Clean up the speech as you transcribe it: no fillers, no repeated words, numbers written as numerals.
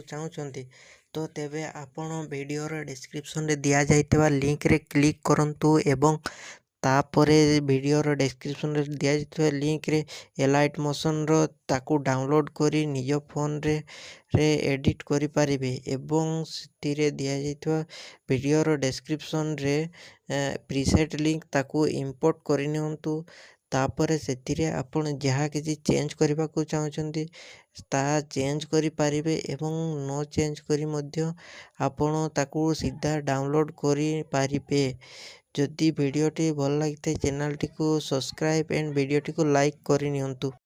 ଚାହୁଁଛନ୍ତି ତ ତେବେ ଆପଣ ଭିଡ଼ିଓର ଡେସ୍କ୍ରିପ୍ସନରେ ଦିଆଯାଇଥିବା ଲିଙ୍କରେ କ୍ଲିକ୍ କରନ୍ତୁ ଏବଂ ତାପରେ ଭିଡ଼ିଓର ଡେସ୍କ୍ରିପ୍ସନରେ ଦିଆଯାଇଥିବା ଲିଙ୍କରେ ଏଲାଇଟ୍ ମୋସନ୍ର ତାକୁ ଡାଉନଲୋଡ଼୍ କରି ନିଜ ଫୋନରେ ଏଡ଼ିଟ୍ କରିପାରିବେ ଏବଂ ସେଥିରେ ଦିଆଯାଇଥିବା ଭିଡ଼ିଓର ଡେସ୍କ୍ରିପ୍ସନରେ ପ୍ରିସେଟ୍ ଲିଙ୍କ ତାକୁ ଇମ୍ପୋର୍ଟ କରିନିଅନ୍ତୁ। ତାପରେ ସେଥିରେ ଆପଣ ଯାହା କିଛି ଚେଞ୍ଜ କରିବାକୁ ଚାହୁଁଛନ୍ତି ତାହା ଚେଞ୍ଜ କରିପାରିବେ ଏବଂ ନ ଚେଞ୍ଜ କରି ମଧ୍ୟ ଆପଣ ତାକୁ ସିଧା ଡାଉନଲୋଡ଼୍ କରିପାରିବେ। ଯଦି ଭିଡ଼ିଓଟି ଭଲ ଲାଗିଥାଏ ଚ୍ୟାନେଲଟିକୁ ସବସ୍କ୍ରାଇବ୍ ଆଣ୍ଡ ଭିଡ଼ିଓଟିକୁ ଲାଇକ୍ କରିନିଅନ୍ତୁ।